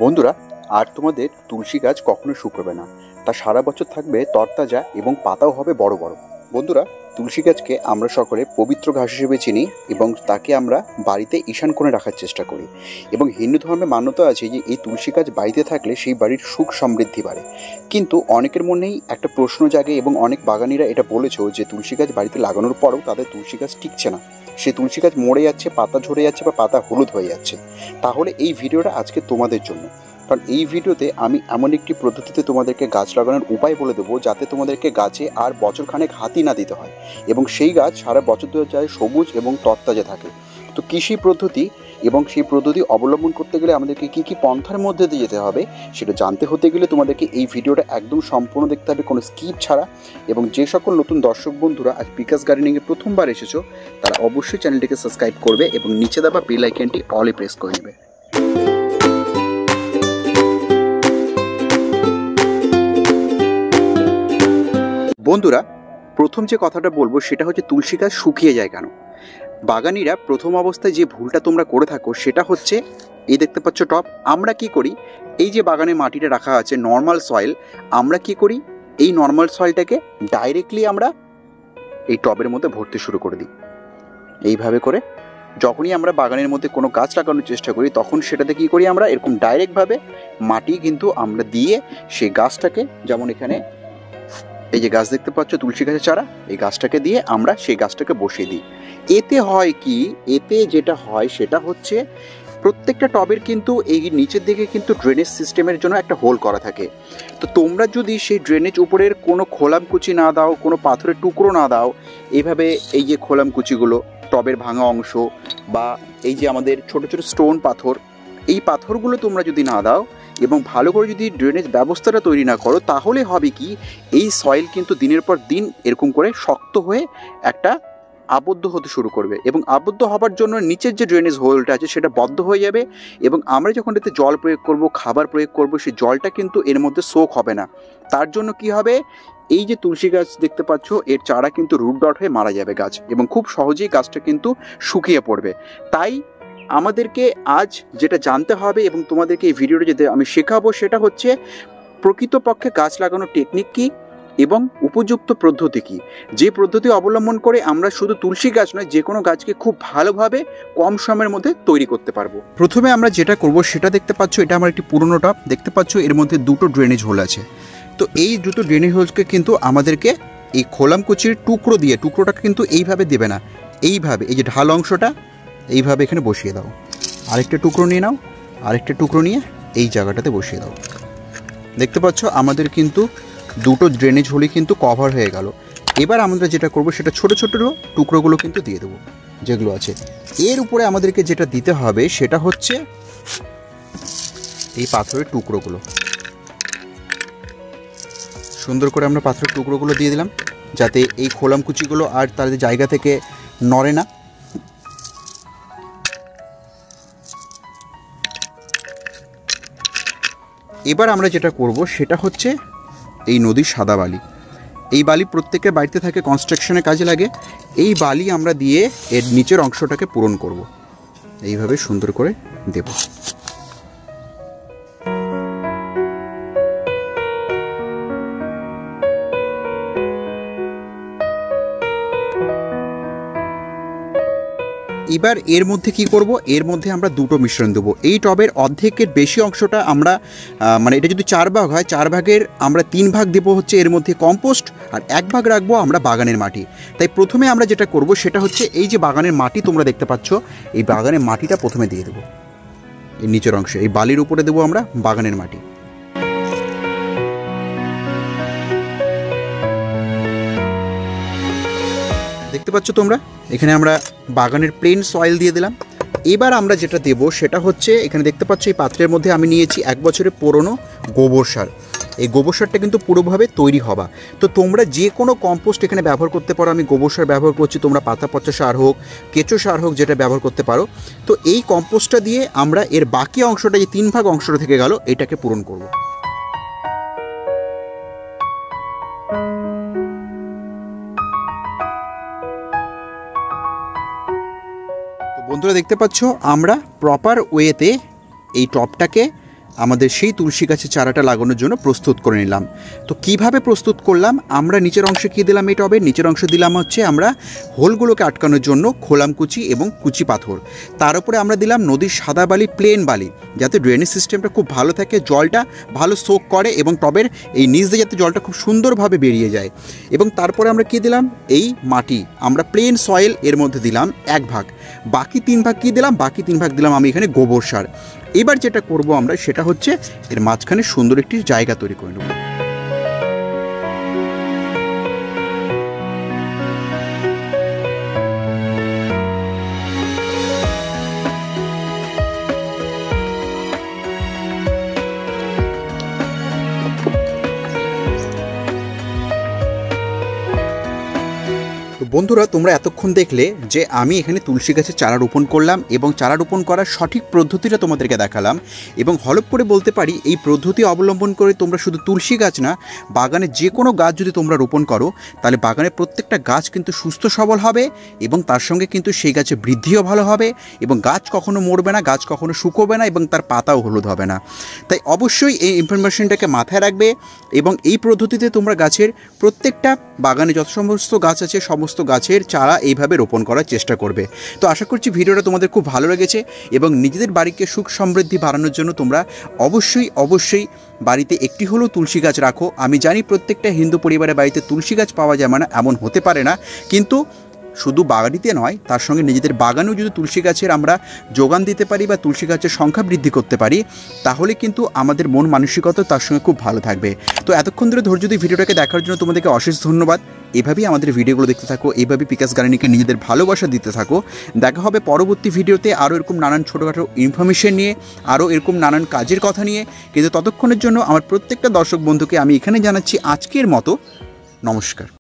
বন্ধুরা, আর তোমাদের তুলসী গাছ কখনো শুকোবে না। তা সারা বছর থাকবে তরতাজা এবং পাতাও হবে বড় বড়। বন্ধুরা, তুলসী গাছকে আমরা সকলে পবিত্র ঘাস হিসেবে চিনি এবং তাকে আমরা বাড়িতে ঈশান কোণে রাখার চেষ্টা করি। এবং হিন্দু ধর্মে মান্যতা আছে যে এই তুলসী গাছ বাড়িতে থাকলে সেই বাড়ির সুখ সমৃদ্ধি বাড়ে। কিন্তু অনেকের মনেই একটা প্রশ্ন জাগে এবং অনেক বাগানিরা এটা বলেছেও যে তুলসী গাছ বাড়িতে লাগানোর পরেও তাদের তুলসী গাছ টিকছে না, সে তুলসী গাছ মরে যাচ্ছে, পাতা ঝরে যাচ্ছে বা পাতা হলুদ হয়ে যাচ্ছে। তাহলে এই ভিডিওটা আজকে তোমাদের জন্য, কারণ এই ভিডিওতে আমি এমন একটি পদ্ধতিতে তোমাদেরকে গাছ লাগানোর উপায় বলে দেবো যাতে তোমাদেরকে গাছে আর বছরখানেক হাতই না দিতে হয় এবং সেই গাছ সারা বছর ধরে যায় সবুজ এবং তরতাজা থাকে। তো কৃষি পদ্ধতি এবং সেই পদ্ধতি অবলম্বন করতে গেলে আমাদেরকে কী কী পন্থার মধ্যে দিয়ে যেতে হবে সেটা জানতে হতে গেলে তোমাদেরকে এই ভিডিওটা একদম সম্পূর্ণ দেখতে হবে, কোনো স্কিপ ছাড়া। এবং যে সকল নতুন দর্শক বন্ধুরা আজ বিকাশ গার্ডেনিংয়ে প্রথমবার এসেছো তারা অবশ্যই চ্যানেলটিকে সাবস্ক্রাইব করবে এবং নিচে দেওয়া বেল আইকনটি অলে প্রেস করে নেবে। বন্ধুরা, প্রথম যে কথাটা বলবো সেটা হচ্ছে তুলসী গাছ শুকিয়ে যায় কেন। বাগানিরা প্রথম অবস্থায় যে ভুলটা তোমরা করে থাকো সেটা হচ্ছে, এই দেখতে পাচ্ছ টব, আমরা কি করি, এই যে বাগানে মাটিটা রাখা আছে নর্মাল সয়েল, আমরা কি করি এই নর্মাল সয়েলটাকে ডাইরেক্টলি আমরা এই টবের মধ্যে ভরতে শুরু করে দিই। এইভাবে করে যখনই আমরা বাগানের মধ্যে কোনো গাছ লাগানোর চেষ্টা করি তখন সেটাতে কী করি, আমরা এরকম ডাইরেক্টভাবে মাটি কিন্তু আমরা দিয়ে সেই গাছটাকে, যেমন এখানে এই যে গাছ দেখতে পাচ্ছ তুলসী গাছের চারা, এই গাছটাকে দিয়ে আমরা সেই গাছটাকে বসিয়ে দিই। এতে হয় কি, এতে যেটা হয় সেটা হচ্ছে প্রত্যেকটা টবের কিন্তু এই নিচের দিকে কিন্তু ড্রেনেজ সিস্টেমের জন্য একটা হোল করা থাকে। তো তোমরা যদি সেই ড্রেনেজ উপরের কোনো খোলামকুচি না দাও, কোনো পাথরের টুকরো না দাও, এইভাবে এই যে খোলামকুচিগুলো টবের ভাঙা অংশ বা এই যে আমাদের ছোট ছোট স্টোন পাথর, এই পাথরগুলো তোমরা যদি না দাও এবং ভালো করে যদি ড্রেনেজ ব্যবস্থাটা তৈরি না করো, তাহলে হবে কি, এই সয়েল কিন্তু দিনের পর দিন এরকম করে শক্ত হয়ে একটা আবদ্ধ হতে শুরু করবে এবং আবদ্ধ হবার জন্য নিচের যে ড্রেনেজ হোলটা আছে সেটা বদ্ধ হয়ে যাবে এবং আমরা যখন এতে জল প্রয়োগ করব, খাবার প্রয়োগ করব, সেই জলটা কিন্তু এর মধ্যে সোক হবে না। তার জন্য কি হবে, এই যে তুলসী গাছ দেখতে পাচ্ছ এর চারা কিন্তু রুট ডট হয়ে মারা যাবে গাছ এবং খুব সহজেই গাছটা কিন্তু শুকিয়ে পড়বে। তাই আমাদেরকে আজ যেটা জানতে হবে এবং তোমাদেরকে এই ভিডিওটা যেতে আমি শেখাবো সেটা হচ্ছে প্রকৃতপক্ষে গাছ লাগানোর টেকনিক কী এবং উপযুক্ত পদ্ধতি কী, যে পদ্ধতি অবলম্বন করে আমরা শুধু তুলসী গাছ নয় যে কোনো গাছকে খুব ভালোভাবে কম সময়ের মধ্যে তৈরি করতে পারবো। প্রথমে আমরা যেটা করব সেটা দেখতে পাচ্ছ, এটা আমার একটি পুরনো টব, দেখতে পাচ্ছ এর মধ্যে দুটো ড্রেনেজ হোল আছে। তো এই দুটো ড্রেনেজ হোলকে কিন্তু আমাদেরকে এই খোলামকুচির টুকরো দিয়ে, টুকরোটাকে কিন্তু এইভাবে দেবে না, এইভাবে এই যে ঢাল অংশটা এইভাবে এখানে বসিয়ে দাও, আরেকটা টুকরো নিয়ে নাও, আরেকটা টুকরো নিয়ে এই জায়গাটাতে বসিয়ে দাও। দেখতে পাচ্ছ আমাদের কিন্তু দুটো ড্রেনেজ হোলই কিন্তু কভার হয়ে গেল। এবার আমরা যেটা করব সেটা ছোট ছোট টুকরোগুলো কিন্তু দিয়ে দেবো যেগুলো আছে। এর উপরে আমাদেরকে যেটা দিতে হবে সেটা হচ্ছে এই পাথরের টুকরোগুলো। সুন্দর করে আমরা পাথরের টুকরোগুলো দিয়ে দিলাম যাতে এই খোলামকুচিগুলো আর তাদের জায়গা থেকে নড়ে না। এবার আমরা যেটা করব সেটা হচ্ছে এই নদীর সাদা বালি, এই বালি প্রত্যেকের বাড়িতে থাকে, কনস্ট্রাকশনের কাজে লাগে। এই বালি আমরা দিয়ে এর নিচের অংশটাকে পূরণ করব, এইভাবে সুন্দর করে দেব। এবার এর মধ্যে কি করব, এর মধ্যে আমরা দুটো মিশ্রণ দেবো। এই টবের অর্ধেকের বেশি অংশটা আমরা মানে এটা যদি 4 ভাগ হয়, 4 ভাগের আমরা 3 ভাগ দেবো হচ্ছে এর মধ্যে কম্পোস্ট আর 1 ভাগ রাখবো আমরা বাগানের মাটি। তাই প্রথমে আমরা যেটা করব সেটা হচ্ছে এই যে বাগানের মাটি তোমরা দেখতে পাচ্ছ, এই বাগানের মাটিটা প্রথমে দিয়ে দেবো এই নিচের অংশে, এই বালির উপরে দেবো আমরা বাগানের মাটি। দেখতে পাচ্ছ তোমরা এখানে আমরা বাগানের প্লেন সয়েল দিয়ে দিলাম। এবার আমরা যেটা দেব সেটা হচ্ছে, এখানে দেখতে পাচ্ছ এই পাত্রের মধ্যে আমি নিয়েছি 1 বছরের পুরনো গোবর সার। এই গোবর সারটা কিন্তু পুরোভাবে তৈরি হওয়া। তো তোমরা যে কোনো কম্পোস্ট এখানে ব্যবহার করতে পারো, আমি গোবর সার ব্যবহার করছি, তোমরা পাতা পচা সার হোক, কেঁচো সার হোক, যেটা ব্যবহার করতে পারো। তো এই কম্পোস্টটা দিয়ে আমরা এর বাকি অংশটা, যে 3 ভাগ অংশটা থেকে গেল, এটাকে পূরণ করব। বন্ধুরা দেখতে পাচ্ছ আমরা প্রপার ওয়েতে এই টবটাকে আমাদের সেই তুলসী গাছের চারাটা লাগানোর জন্য প্রস্তুত করে নিলাম। তো কিভাবে প্রস্তুত করলাম, আমরা নিচের অংশে কী দিলাম, এই টবের নিচের অংশে দিলাম হচ্ছে আমরা হোলগুলোকে আটকানোর জন্য খোলাম কুচি এবং কুচি পাথর। তার উপরে আমরা দিলাম নদীর সাদা বালি, প্লেন বালি, যাতে ড্রেনেজ সিস্টেমটা খুব ভালো থাকে, জলটা ভালো সোক করে এবং টবের এই নিচ দিয়ে যাতে জলটা খুব সুন্দরভাবে বেরিয়ে যায়। এবং তারপরে আমরা কী দিলাম, এই মাটি আমরা প্লেন সয়েল এর মধ্যে দিলাম 1 ভাগ, বাকি 3 ভাগ কী দিলাম, বাকি 3 ভাগ দিলাম আমি এখানে গোবর সার। এবার যেটা করব আমরা সেটা হচ্ছে এর মাঝখানে সুন্দর একটি জায়গা তৈরি করে নেব। তো বন্ধুরা, তোমরা এতক্ষণ দেখলে যে আমি এখানে তুলসী গাছের চারা রোপণ করলাম এবং চারা রোপণ করার সঠিক পদ্ধতিটা তোমাদেরকে দেখালাম। এবং হলপ করে বলতে পারি, এই পদ্ধতি অবলম্বন করে তোমরা শুধু তুলসী গাছ না, বাগানে যে কোনো গাছ যদি তোমরা রোপণ করো, তাহলে বাগানের প্রত্যেকটা গাছ কিন্তু সুস্থ সবল হবে এবং তার সঙ্গে কিন্তু সেই গাছের বৃদ্ধিও ভালো হবে এবং গাছ কখনো মরবে না, গাছ কখনো শুকোবে না এবং তার পাতাও হলুদ হবে না। তাই অবশ্যই এই ইনফরমেশনটাকে মাথায় রাখবে এবং এই পদ্ধতিতে তোমরা গাছের প্রত্যেকটা বাগানে যত সমস্ত গাছ আছে সমস্ত গাছের চারা এইভাবে রোপণ করার চেষ্টা করবে। তো আশা করছি ভিডিওটা তোমাদের খুব ভালো লেগেছে এবং নিজেদের বাড়িকে সুখ সমৃদ্ধি বাড়ানোর জন্য তোমরা অবশ্যই বাড়িতে একটি হলেও তুলসী গাছ রাখো। আমি জানি প্রত্যেকটা হিন্দু পরিবারের বাড়িতে তুলসী গাছ পাওয়া যায় না, এমন হতে পারে না, কিন্তু শুধু বাগানিতে নয়, তার সঙ্গে নিজেদের বাগানেও যদি তুলসী গাছের আমরা যোগান দিতে পারি বা তুলসী গাছের সংখ্যা বৃদ্ধি করতে পারি, তাহলে কিন্তু আমাদের মন মানসিকতা তার সঙ্গে খুব ভালো থাকবে। তো এতক্ষণ ধরে ধৈর্য দিয়ে ভিডিওটাকে দেখার জন্য তোমাদেরকে অশেষ ধন্যবাদ। এভাবেই আমাদের ভিডিওগুলো দেখতে থাকো, এইভাবেই পিকাস গার্ডেনিংকে নিজেদের ভালোবাসা দিতে থাকো। দেখা হবে পরবর্তী ভিডিওতে আরও এরকম নানান ছোটোখাটো ইনফরমেশন নিয়ে, আরও এরকম নানান কাজের কথা নিয়ে। কিন্তু ততক্ষণের জন্য আমার প্রত্যেকটা দর্শক বন্ধুকে আমি এখানে জানাচ্ছি আজকের মতো নমস্কার।